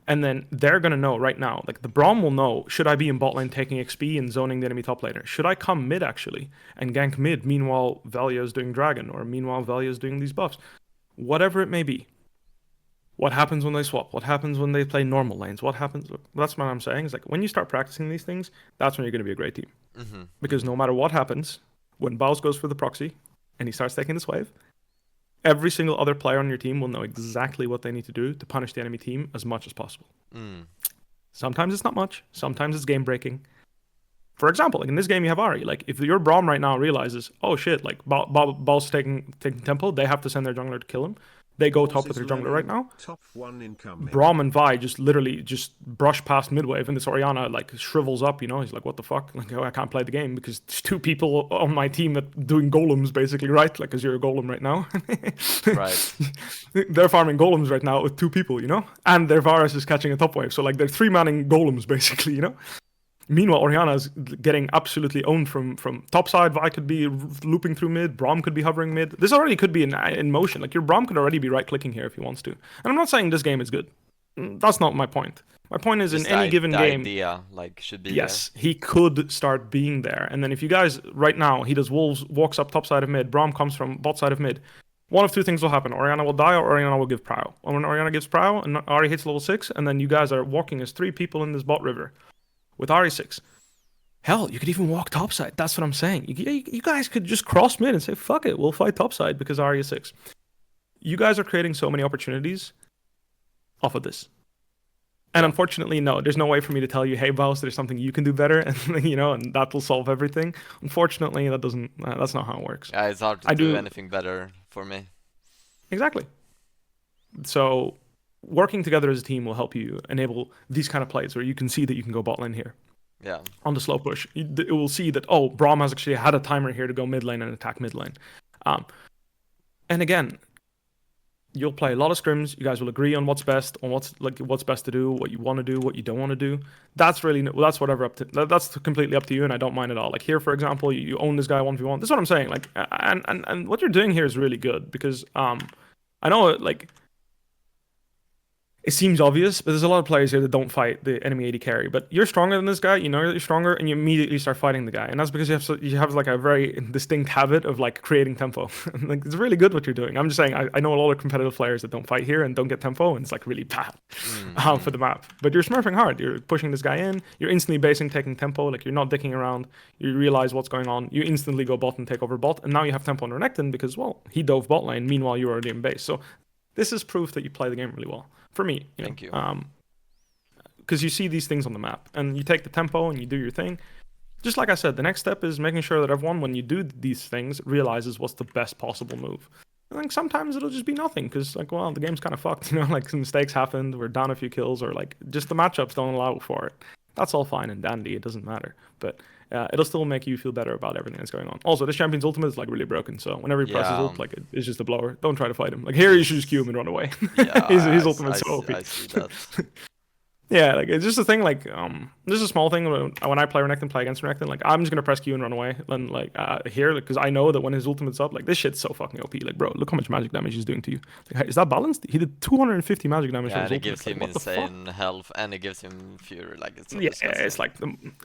And then they're going to know right now, like the Braum will know, should I be in bot lane taking XP and zoning the enemy top laner? Should I come mid actually and gank mid, meanwhile Valia is doing dragon, or meanwhile Valia is doing these buffs? Whatever it may be. What happens when they swap? What happens when they play normal lanes? What happens? That's what I'm saying. Is like when you start practicing these things, that's when you're going to be a great team. Because no matter what happens, when Baus goes for the proxy and he starts taking this wave, every single other player on your team will know exactly what they need to do to punish the enemy team as much as possible. Sometimes it's not much. Sometimes it's game breaking. For example, like in this game you have Ahri. Like if your Braum right now realizes, oh shit, like Baus taking tempo, they have to send their jungler to kill him. They go top with their jungler right now. Top 1 incoming. Braum and Vi just literally just brush past midwave, and this Orianna like shrivels up. You know, he's like, "What the fuck? Like, oh, I can't play the game because there's 2 people on my team that doing golems basically, right? Like, because you're a golem right now, Right. They're farming golems right now with 2 people, you know, and their Varus is catching a top wave. So like, they're 3-manning golems basically, you know. Meanwhile, Orianna is getting absolutely owned from top side. Vi could be looping through mid. Braum could be hovering mid. This already could be in motion. Like your Braum could already be right-clicking here if he wants to. And I'm not saying this game is good. That's not my point. My point is Just in any given the game, idea like should be yes, he could start being there. And then if you guys right now he does wolves, walks up top side of mid. Braum comes from bot side of mid. One of 2 things will happen. Orianna will die or Orianna will give prow. And when Orianna gives prow and Ahri hits level 6, and then you guys are walking as 3 people in this bot river with Ahri 6. Hell, you could even walk topside. That's what I'm saying. You guys could just cross mid and say, fuck it, we'll fight topside because Ahri is 6. You guys are creating so many opportunities off of this. And unfortunately, no, there's no way for me to tell you, hey, Baus, there's something you can do better, and and that will solve everything. Unfortunately, that's not how it works. Yeah, it's hard to do anything better for me. Exactly. So working together as a team will help you enable these kind of plays where you can see that you can go bot lane here. Yeah. On the slow push, it will see that, oh, Braum has actually had a timer here to go mid lane and attack mid lane. And again, you'll play a lot of scrims. You guys will agree on what's best, on what's best to do, what you want to do, what you don't want to do. That's completely up to you, and I don't mind at all. Like here, for example, you own this guy 1v1. This is what I'm saying. Like, and what you're doing here is really good because I know like it seems obvious, but there's a lot of players here that don't fight the enemy AD carry. But you're stronger than this guy. You know that you're stronger, and you immediately start fighting the guy. And that's because you have like a very distinct habit of like creating tempo. Like it's really good what you're doing. I'm just saying I know a lot of competitive players that don't fight here and don't get tempo, and it's like really bad for the map. But you're smurfing hard. You're pushing this guy in. You're instantly basing, taking tempo. Like you're not dicking around. You realize what's going on. You instantly go bot and take over bot, and now you have tempo on Renekton because well he dove bot lane. Meanwhile you're already in base. So this is proof that you play the game really well. For me, Thank you. Because you see these things on the map, and you take the tempo and you do your thing. Just like I said, the next step is making sure that everyone, when you do these things, realizes what's the best possible move. I think sometimes it'll just be nothing, because like, well, the game's kind of fucked, you know, like some mistakes happened, we're down a few kills, or like just the matchups don't allow for it. That's all fine and dandy, it doesn't matter. But it'll still make you feel better about everything that's going on. Also, this champion's ultimate is like really broken, so whenever he presses ult, like it's just a blower. Don't try to fight him. Like here, you should just Q him and run away. Yeah, his ultimate's so OP. I see that. Yeah, like it's just a thing. Like this is a small thing when I play Renekton, play against Renekton. Like I'm just gonna press Q and run away. And like here, because I know that when his ultimate's up, like this shit's so fucking OP. Like bro, look how much magic damage he's doing to you. Like, is that balanced? He did 250 magic damage. Yeah, for and his it gives ultimate. him Like, insane health, and it gives him fury. Like it's so yeah, disgusting. it's like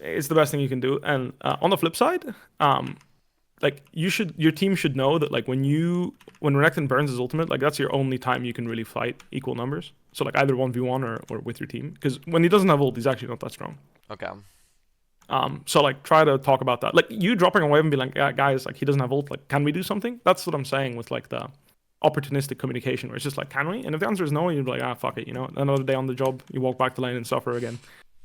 it's the best thing you can do. And on the flip side, like your team should know that like when Renekton burns his ultimate, like that's your only time you can really fight equal numbers. So like either 1v1 or with your team, because when he doesn't have ult, he's actually not that strong. Okay. So like try to talk about that. Like you dropping away and be like, yeah, guys, like he doesn't have ult. Like, can we do something? That's what I'm saying with like the opportunistic communication, where it's just like, can we? And if the answer is no, you're like, ah, fuck it. You know, another day on the job, you walk back to lane and suffer again.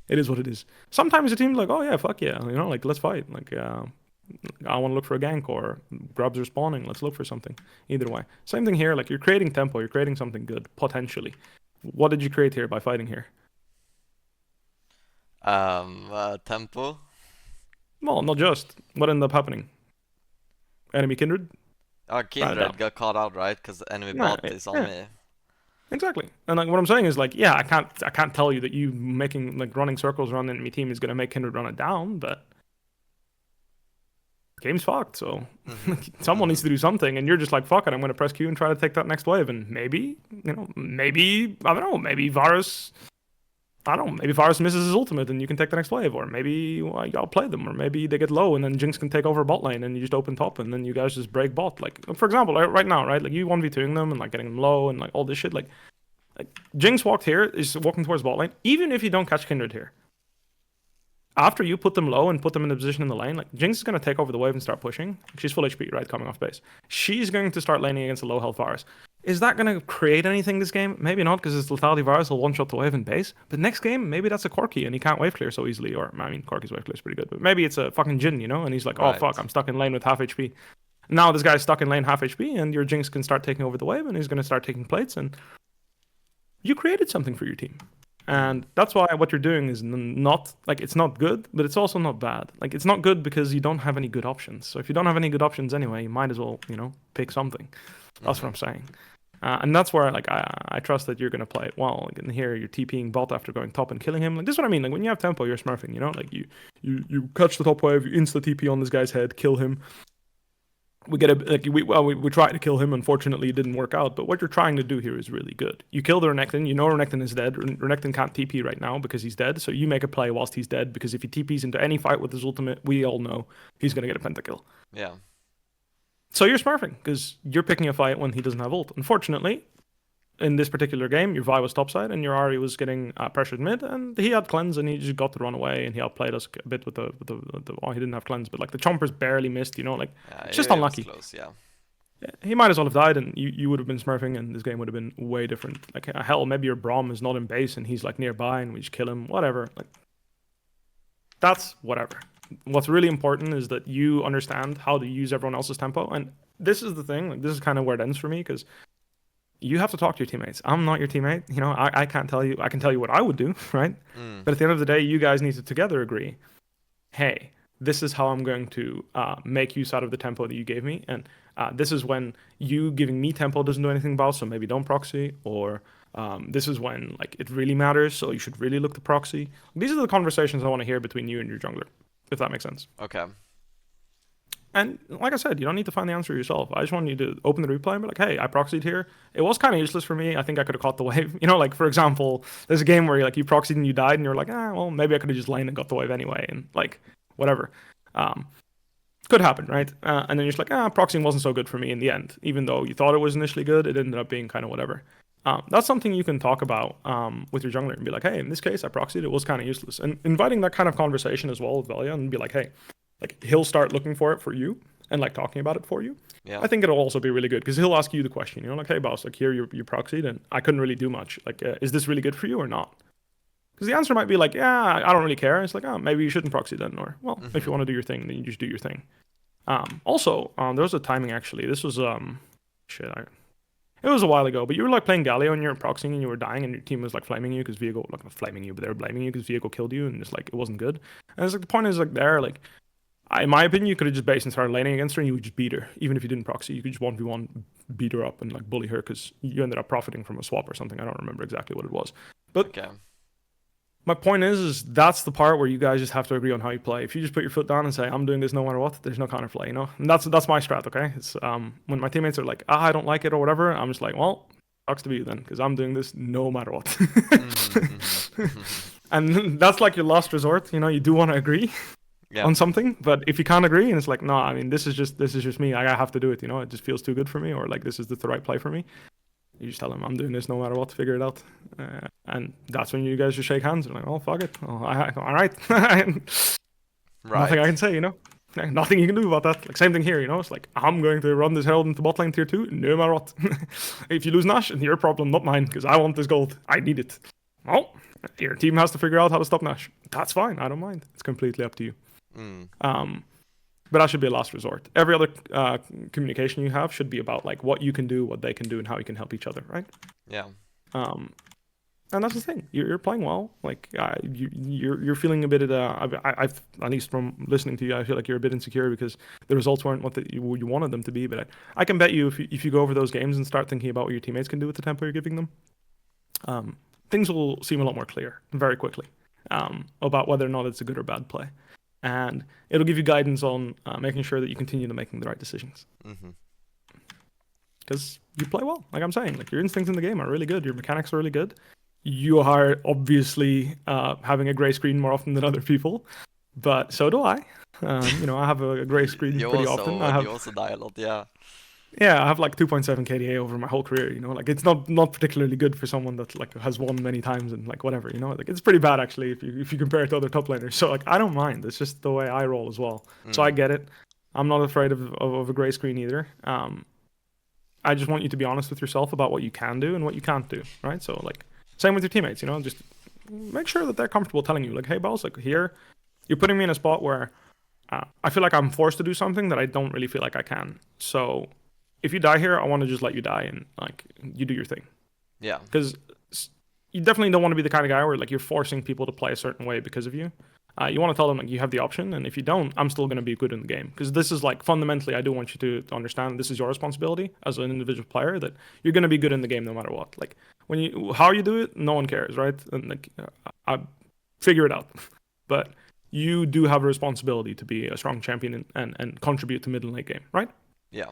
It is what it is. Sometimes the team's like, oh yeah, fuck yeah, you know, like let's fight. Like I want to look for a gank, or grubs are spawning. Let's look for something. Either way, same thing here. Like you're creating tempo. You're creating something good potentially. What did you create here by fighting here? Tempo. Well, not just. What ended up happening? Enemy kindred? Kindred got caught out, right? Because enemy Yeah, bot is on me. Exactly. And like what I'm saying is like, yeah, I can't tell you that you making like running circles around the enemy team is gonna make kindred run it down, but game's fucked. So someone needs to do something, and you're just like, fuck it, I'm gonna press Q and try to take that next wave, and maybe I don't know, maybe Varus misses his ultimate and you can take the next wave, or maybe y'all play them, or maybe they get low and then Jinx can take over bot lane and you just open top and then you guys just break bot. Like for example, right now, right? Like you 1v2ing them and like getting them low and like all this shit. Like Jinx is walking towards bot lane. Even if you don't catch Kindred here, after you put them low and put them in a position in the lane, like Jinx is gonna take over the wave and start pushing. She's full HP, right? Coming off base. She's going to start laning against a low health Varus. Is that going to create anything this game? Maybe not, because it's lethality Varus will one-shot the wave in base. But next game, maybe that's a Corki and he can't wave clear so easily. Or, I mean, Corki's wave clear is pretty good. But maybe it's a fucking Jhin, you know? And he's like, oh, fuck, I'm stuck in lane with half HP. Now this guy's stuck in lane half HP and your Jinx can start taking over the wave and he's going to start taking plates. And you created something for your team. And that's why what you're doing is not, like, it's not good, but it's also not bad. Like, it's not good because you don't have any good options. So if you don't have any good options anyway, you might as well, you know, pick something. That's what I'm saying. And that's where like I trust that you're gonna play it well. Like, and here you're TPing bot after going top and killing him. Like this is what I mean. Like when you have tempo, you're smurfing. You know, like you catch the top wave, you insta TP on this guy's head, kill him. We get we tried to kill him. Unfortunately, it didn't work out. But what you're trying to do here is really good. You kill the Renekton. You know Renekton is dead. Renekton can't TP right now because he's dead. So you make a play whilst he's dead, because if he TPs into any fight with his ultimate, we all know he's gonna get a pentakill. Yeah. So you're smurfing because you're picking a fight when he doesn't have ult. Unfortunately, in this particular game, your Vi was topside and your Ahri was getting pressured mid, and he had cleanse and he just got to run away, and he outplayed us a bit with the he didn't have cleanse, but like the chompers barely missed, you know, like it's just unlucky. Close, yeah. He might as well have died, and you would have been smurfing, and this game would have been way different. Like hell, maybe your Braum is not in base and he's like nearby, and we just kill him. Whatever. Like that's whatever. What's really important is that you understand how to use everyone else's tempo, and this is the thing. Like this is kind of where it ends for me, because you have to talk to your teammates. I'm not your teammate. You know, I can't tell you. I can tell you what I would do, right? But at the end of the day, you guys need to together agree. Hey, this is how I'm going to make use out of the tempo that you gave me, and this is when you giving me tempo doesn't do anything about. So maybe don't proxy, or this is when like it really matters. So you should really look to proxy. These are the conversations I want to hear between you and your jungler, if that makes sense. Okay. And like I said, you don't need to find the answer yourself. I just want you to open the replay and be like, hey, I proxied here. It was kind of useless for me. I think I could have caught the wave. Like, for example, there's a game where you proxied and you died and you're like, well, maybe I could have just laned and got the wave anyway. And like, whatever. Could happen, right? And then you're just like, proxying wasn't so good for me in the end. Even though you thought it was initially good, it ended up being kind of whatever. That's something you can talk about with your jungler and be like, hey, in this case, I proxied. It was kind of useless. And inviting that kind of conversation as well with Velia and be like, hey, like he'll start looking for it for you and like talking about it for you. Yeah. I think it'll also be really good because he'll ask you the question, like, hey, Baus, like here you proxied and I couldn't really do much. Like, is this really good for you or not? Because the answer might be like, yeah, I don't really care. It's like, maybe you shouldn't proxy then. Or, well, if you want to do your thing, then you just do your thing. Also, there was a timing actually. This was, it was a while ago, but you were like playing Galio and you were proxying and you were dying and your team was like flaming you because Viego, like not flaming you, but they were blaming you because Viego killed you and just like it wasn't good. And it's like the point is like there, like, in my opinion, you could have just based and started laning against her and you would just beat her. Even if you didn't proxy, you could just 1v1 beat her up and like bully her because you ended up profiting from a swap or something. I don't remember exactly what it was. But Okay. my point is that's the part where you guys just have to agree on how you play. If you just put your foot down and say, I'm doing this no matter what, there's no counterplay, And that's my strat, okay? It's when my teammates are like, I don't like it or whatever, I'm just like, well, sucks to be you then, because I'm doing this no matter what. And that's like your last resort, you do want to agree on something, but if you can't agree and it's like, no, I mean, this is just me, I have to do it, it just feels too good for me, or like this is the right play for me. You just tell them I'm doing this no matter what, figure it out. And that's when you guys just shake hands and like, oh, fuck it. Oh, all right. Nothing I can say, Nothing you can do about that. Like, same thing here, It's like, I'm going to run this Herald into bot lane tier 2, no matter what. If you lose Nash, it's your problem, not mine, because I want this gold. I need it. Well, your team has to figure out how to stop Nash. That's fine. I don't mind. It's completely up to you. But that should be a last resort. Every other communication you have should be about like what you can do, what they can do, and how you can help each other, right? Yeah. And that's the thing. You're playing well. Like you're feeling a bit. I've at least from listening to you, I feel like you're a bit insecure because the results weren't what you wanted them to be. But I can bet you if you go over those games and start thinking about what your teammates can do with the tempo you're giving them, things will seem a lot more clear very quickly about whether or not it's a good or bad play. And it'll give you guidance on making sure that you continue to making the right decisions. Because you play well, like I'm saying. Like your instincts in the game are really good. Your mechanics are really good. You are obviously having a gray screen more often than other people, but so do I. I have a gray screen pretty often. You also die a lot, yeah. Yeah, I have like 2.7 KDA over my whole career, like it's not particularly good for someone that like has won many times and like whatever, like it's pretty bad actually if you compare it to other top laners. So like I don't mind. It's just the way I roll as well. So I get it. I'm not afraid of a gray screen either. I just want you to be honest with yourself about what you can do and what you can't do, right? So like same with your teammates, just make sure that they're comfortable telling you like, hey Baus, like here you're putting me in a spot where I feel like I'm forced to do something that I don't really feel like I can. So if you die here, I want to just let you die and like you do your thing. Yeah. Because you definitely don't want to be the kind of guy where like you're forcing people to play a certain way because of you. You want to tell them like you have the option, and if you don't, I'm still going to be good in the game. Because this is like fundamentally, I do want you to understand this is your responsibility as an individual player that you're going to be good in the game no matter what. Like how you do it, no one cares, right? And like I figure it out, but you do have a responsibility to be a strong champion and contribute to mid and late game, right? Yeah.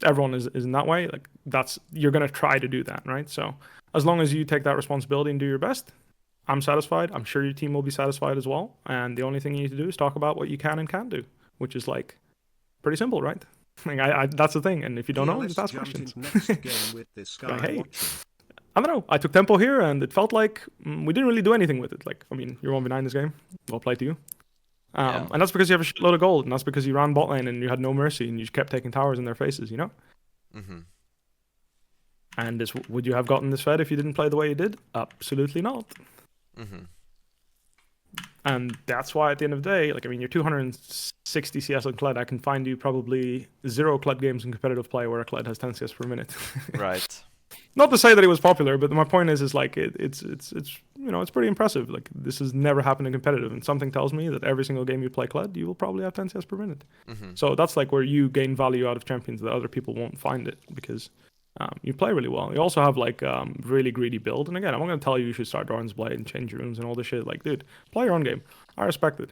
Everyone is in that way. Like you're gonna try to do that, right? So as long as you take that responsibility and do your best, I'm satisfied. I'm sure your team will be satisfied as well. And the only thing you need to do is talk about what you can and can't do, which is like pretty simple, right? Like that's the thing. And if you don't know, just ask questions. Next game with this guy like, hey, watching. I don't know. I took tempo here, and it felt like we didn't really do anything with it. Like, I mean, you're 1v9 this game. Well played to you. And that's because you have a shitload of gold, and that's because you ran bot lane and you had no mercy, and you just kept taking towers in their faces, And would you have gotten this fed if you didn't play the way you did? Absolutely not. And that's why at the end of the day, like, I mean, you're 260 CS on Kled. I can find you probably 0 Kled games in competitive play where a Kled has 10 CS per minute. Right. Not to say that it was popular, but my point is like it's it's pretty impressive. Like this has never happened in competitive, and something tells me that every single game you play Kled, you will probably have 10 CS per minute. So that's like where you gain value out of champions that other people won't find it because you play really well. You also have like really greedy build, and again, I'm not gonna tell you should start Doran's Blade and change your runes and all this shit. Like, dude, play your own game. I respect it.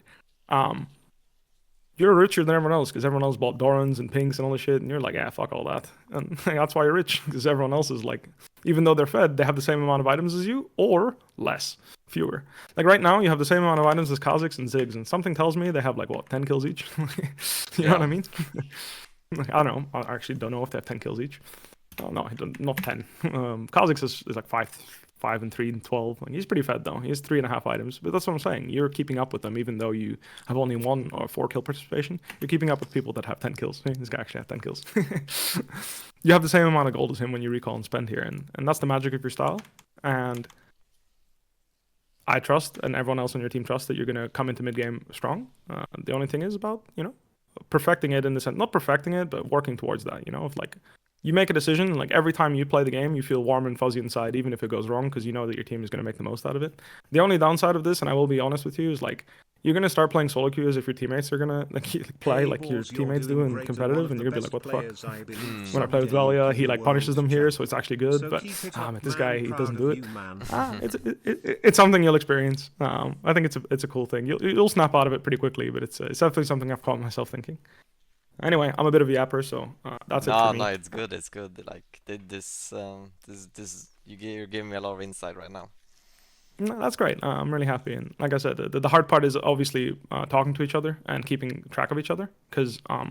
you're richer than everyone else because everyone else bought Dorans and Pinks and all this shit, and you're like, yeah, fuck all that. And that's why you're rich, because everyone else is like, even though they're fed, they have the same amount of items as you, or less, fewer. Like right now, you have the same amount of items as Kazakhs and Ziggs, and something tells me they have like, what, 10 kills each? You know what I mean? Like, I don't know. I actually don't know if they have 10 kills each. Oh, no, not 10. Kazakhs is like 5 and 3 and 12. Like, he's pretty fed though. He has 3.5 items. But that's what I'm saying. You're keeping up with them, even though you have only 1 or 4 kill participation. You're keeping up with people that have 10 kills. Hey, this guy actually had 10 kills. You have the same amount of gold as him when you recall and spend here, and that's the magic of your style. And I trust, and everyone else on your team trusts, that you're gonna come into mid game strong. The only thing is about perfecting it in the sense, not perfecting it, but working towards that. If like you make a decision, like every time you play the game, you feel warm and fuzzy inside, even if it goes wrong, because you know that your team is going to make the most out of it. The only downside of this, and I will be honest with you, is like you're going to start playing solo queue as if your teammats are going to like play like your teammates do in competitive, and you're going to be like, what the fuck? When I play with Velia, he like punishes them here, so it's actually good, but this guy, he doesn't do it. It's something you'll experience. I think it's a cool thing. You'll snap out of it pretty quickly, but it's definitely something I've caught myself thinking. Anyway, I'm a bit of a yapper, so that's it for me. No, it's good. It's good. Like you're giving me a lot of insight right now. No, that's great. I'm really happy, and like I said, the hard part is obviously talking to each other and keeping track of each other. Because I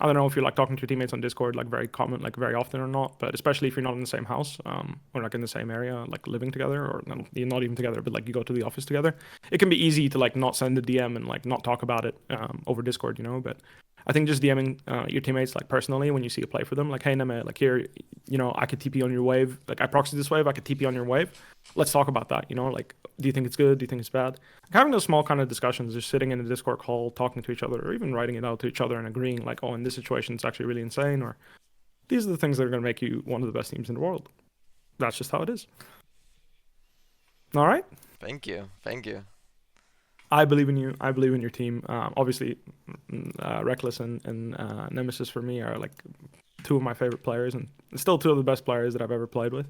don't know if you're like talking to your teammates on Discord like very common, like very often or not, but especially if you're not in the same house or like in the same area, like living together, or you're not even together, but like you go to the office together, it can be easy to like not send a DM and like not talk about it over Discord, But I think just DMing your teammates like personally when you see a play for them, like, hey Neme, like here, I could TP on your wave, like I proxy this wave, I could TP on your wave. Let's talk about that, like, do you think it's good? Do you think it's bad? Like, having those small kind of discussions, just sitting in a Discord call, talking to each other, or even writing it out to each other and agreeing, like, oh, in this situation, it's actually really insane, or these are the things that are going to make you one of the best teams in the world. That's just how it is. All right? Thank you. Thank you. I believe in you. I believe in your team. Obviously, Reckless and Nemesis for me are like 2 of my favorite players, and still 2 of the best players that I've ever played with.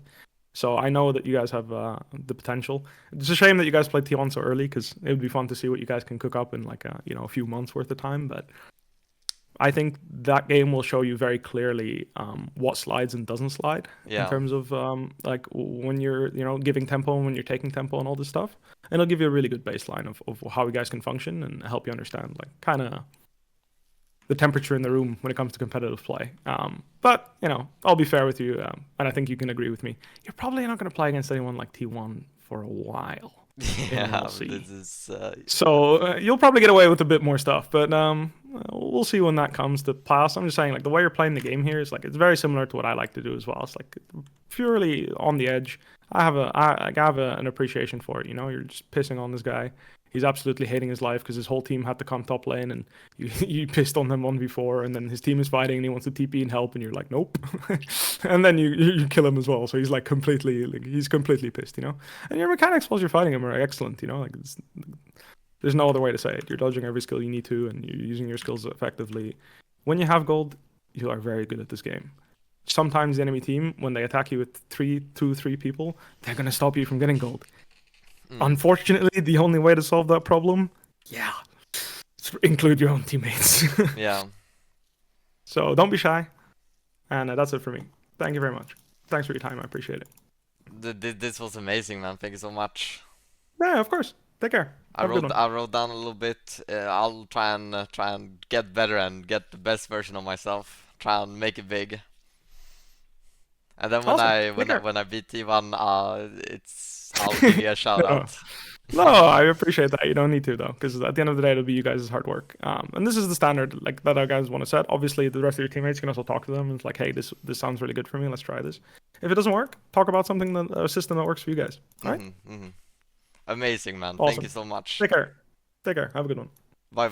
So I know that you guys have the potential. It's a shame that you guys played T1 so early, because it would be fun to see what you guys can cook up in like a few months worth of time. But I think that game will show you very clearly what slides and doesn't slide in terms of like when you're giving tempo and when you're taking tempo and all this stuff. And it'll give you a really good baseline of how you guys can function and help you understand like kind of the temperature in the room when it comes to competitive play. But I'll be fair with you, and I think you can agree with me. You're probably not going to play against anyone like T1 for a while. Yeah, this is. So you'll probably get away with a bit more stuff, but we'll see when that comes to pass. I'm just saying, like the way you're playing the game here is like it's very similar to what I like to do as well. It's like purely on the edge. I have an appreciation for it. You're just pissing on this guy. He's absolutely hating his life because his whole team had to come top lane, and you pissed on them 1v4, and then his team is fighting and he wants to TP and help, and you're like, nope. And then you kill him as well. So he's like he's completely pissed, And your mechanics while you're fighting him are excellent, Like there's no other way to say it. You're dodging every skill you need to, and you're using your skills effectively. When you have gold, you are very good at this game. Sometimes the enemy team, when they attack you with 3 people, they're gonna stop you from getting gold. Unfortunately, the only way to solve that problem, include your own teammates. Yeah. So don't be shy. And that's it for me. Thank you very much. Thanks for your time. I appreciate it. This was amazing, man. Thank you so much. Yeah, of course. Take care. I wrote down a little bit. I'll try and get better and get the best version of myself. Try and make it big. And then when I beat T1, I'll give you a shout out. No, I appreciate that. You don't need to though, because at the end of the day, it'll be you guys' hard work. And this is the standard like that our guys want to set. Obviously, the rest of your teammates can also talk to them. And it's like, hey, this sounds really good for me. Let's try this. If it doesn't work, talk about a system that works for you guys. All right? Amazing, man. Awesome. Thank you so much. Take care. Have a good one. Bye.